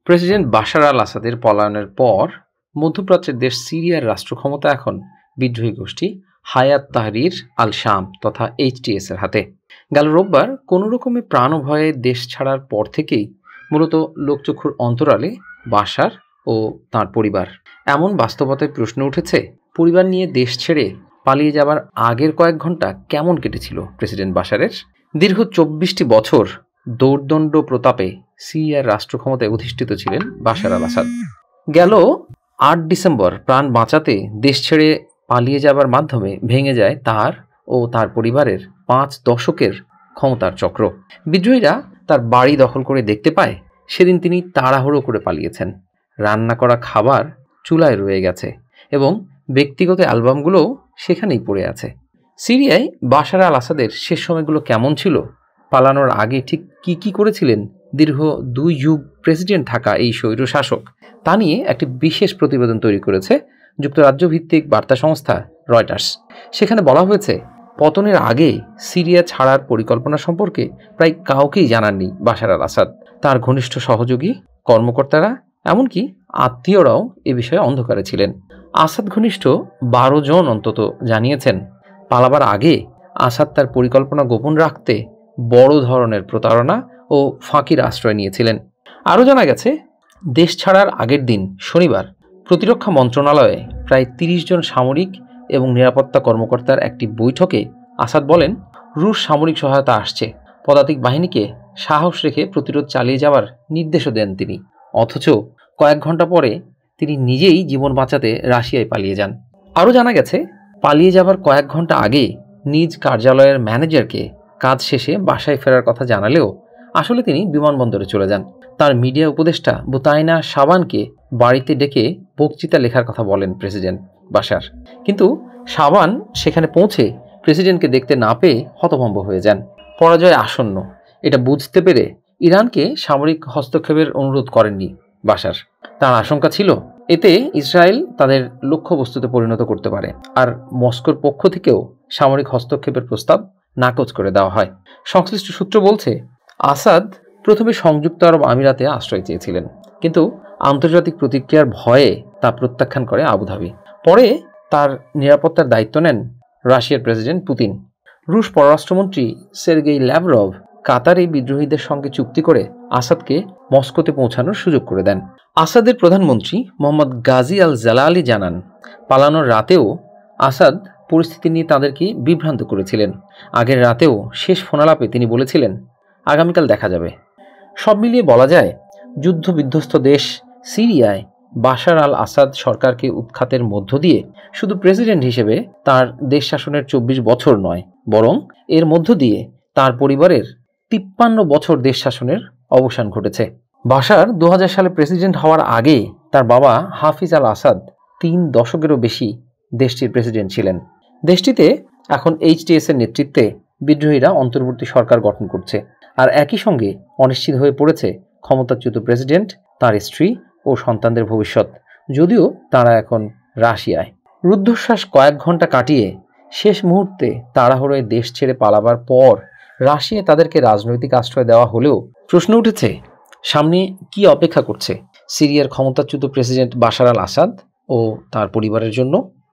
President Bashar আল আসাদের পলায়নের পর মধ্যপ্রাচ্যের দেশ সিরিয়ার রাষ্ট্র ক্ষমতা এখন বিদ্রোহী গোষ্ঠী হায়াত তাহরির আল শাম তথা এইচটিএস এর হাতে। গেল রোববার কোনো রকমে প্রাণভয়ে দেশ ছাড়ার পর থেকেই মূলত লোকচক্ষুর অন্তরালে বাশার ও তাঁর পরিবার। এমন বাস্তবতায় প্রশ্ন উঠেছে, পরিবার নিয়ে দেশ ছেড়ে পালিয়ে যাবার আগের কয়েক ঘন্টা কেমন কেটেছিল প্রেসিডেন্ট বাশারের? দীর্ঘ ২৪টি বছর দৌর্দণ্ড প্রতাপে সিরিয়ার রাষ্ট্র ক্ষমতায় অধিষ্ঠিত ছিলেন বাশার আল আসাদ। গেল ৮ ডিসেম্বর প্রাণ বাঁচাতে দেশ ছেড়ে পালিয়ে যাবার মাধ্যমে ভেঙে যায় তার ও তার পরিবারের ৫ দশকের ক্ষমতার চক্র। বিদ্রোহীরা তার বাড়ি দখল করে দেখতে পায় সেদিন তিনি তাড়াহুড়ো করে পালিয়েছেন। রান্না করা খাবার চুলায় রয়ে গেছে এবং ব্যক্তিগত অ্যালবামগুলোও সেখানেই পড়ে আছে। সিরিয়ায় বাশার আল আসাদের শেষ সময়গুলো কেমন ছিল, পালানোর আগে ঠিক কি করেছিলেন দীর্ঘ ২ যুগ প্রেসিডেন্ট থাকা এই স্বৈরশাসক, তা নিয়ে একটি বিশেষ প্রতিবেদন তৈরি করেছে যুক্তরাজ্য ভিত্তিক বার্তা সংস্থা রয়টার্স। সেখানে বলা হয়েছে, পতনের আগে সিরিয়া ছাড়ার পরিকল্পনা সম্পর্কে প্রায় কাউকেই জানাননি বাশার আল আসাদ। তার ঘনিষ্ঠ সহযোগী, কর্মকর্তারা, এমনকি আত্মীয়রাও এ বিষয়ে অন্ধকারে ছিলেন। আসাদ ঘনিষ্ঠ ১২ জন অন্তত জানিয়েছেন, পালাবার আগে আসাদ তার পরিকল্পনা গোপন রাখতে বড় ধরনের প্রতারণা ও ফাঁকির আশ্রয় নিয়েছিলেন। আরও জানা গেছে, দেশ ছাড়ার আগের দিন শনিবার প্রতিরক্ষা মন্ত্রণালয়ে প্রায় ৩০ জন সামরিক এবং নিরাপত্তা কর্মকর্তার একটি বৈঠকে আসাদ বলেন, রুশ সামরিক সহায়তা আসছে, পদাতিক বাহিনীকে সাহস রেখে প্রতিরোধ চালিয়ে যাওয়ার নির্দেশও দেন তিনি। অথচ কয়েক ঘন্টা পরে তিনি নিজেই জীবন বাঁচাতে রাশিয়ায় পালিয়ে যান। আরও জানা গেছে, পালিয়ে যাবার কয়েক ঘন্টা আগে নিজ কার্যালয়ের ম্যানেজারকে কাজ শেষে বাসায় ফেরার কথা জানালেও আসলে তিনি বিমানবন্দরে চলে যান। তার মিডিয়া উপদেষ্টা বুতাইনা শাবানকে বাড়িতে ডেকে বক্তৃতা লেখার কথা বলেন প্রেসিডেন্ট বাশার, কিন্তু শাবান সেখানে পৌঁছে প্রেসিডেন্টকে দেখতে না পেয়ে হতভম্ব হয়ে যান। পরাজয় আসন্ন এটা বুঝতে পেরে ইরানকে সামরিক হস্তক্ষেপের অনুরোধ করেননি বাশার। তার আশঙ্কা ছিল এতে ইসরায়েল তাদের লক্ষ্যবস্তুতে পরিণত করতে পারে, আর মস্কোর পক্ষ থেকেও সামরিক হস্তক্ষেপের প্রস্তাব নাকচ করে দেওয়া হয়। সংশ্লিষ্ট সূত্র বলছে, আসাদ প্রথমে সংযুক্ত আরব আমিরাতে আশ্রয় চেয়েছিলেন, কিন্তু আন্তর্জাতিক প্রতিক্রিয়ার ভয়ে তা প্রত্যাখ্যান করে আবুধাবি। পরে তার নিরাপত্তার দায়িত্ব নেন রাশিয়ার প্রেসিডেন্ট পুতিন। রুশ পররাষ্ট্রমন্ত্রী সের্গেই ল্যাভরভ কাতারে বিদ্রোহীদের সঙ্গে চুক্তি করে আসাদকে মস্কোতে পৌঁছানোর সুযোগ করে দেন। আসাদের প্রধানমন্ত্রী মোহাম্মদ গাজী আল জালালি জানান, পালানোর রাতেও আসাদ পরিস্থিতি নিয়ে তাদেরকে বিভ্রান্ত করেছিলেন। আগের রাতেও শেষ ফোনালাপে তিনি বলেছিলেন, আগামীকাল দেখা যাবে। সব মিলিয়ে বলা যায়, যুদ্ধ বিধ্বস্ত দেশ সিরিয়ায় বাশার আল আসাদ সরকারকে উৎখাতের মধ্য দিয়ে শুধু প্রেসিডেন্ট হিসেবে তার দেশ শাসনের ২৪ বছর নয়, বরং এর মধ্য দিয়ে তার পরিবারের ৫৩ বছর দেশ শাসনের অবসান ঘটেছে। বাশার ২০০০ সালে প্রেসিডেন্ট হওয়ার আগে তার বাবা হাফিজ আল আসাদ ৩ দশকেরও বেশি দেশটির প্রেসিডেন্ট ছিলেন। দেশটিতে এখন এইচটিএস এর নেতৃত্বে বিদ্রোহীরা অন্তর্বর্তী সরকার গঠন করছে, আর একই সঙ্গে অনিশ্চিত হয়ে পড়েছে ক্ষমতাচ্যুত প্রেসিডেন্ট, তার স্ত্রী ও সন্তানদের ভবিষ্যৎ, যদিও তারা এখন রাশিয়ায়। রুদ্ধশ্বাস কয়েক ঘন্টা কাটিয়ে শেষ মুহূর্তে তাড়াহুড়োয় দেশ ছেড়ে পালাবার পর রাশিয়ায় তাদেরকে রাজনৈতিক আশ্রয় দেওয়া হলেও প্রশ্ন উঠেছে, সামনে কি অপেক্ষা করছে সিরিয়ার ক্ষমতাচ্যুত প্রেসিডেন্ট বাশার আল আসাদ ও তার পরিবারের জন্য?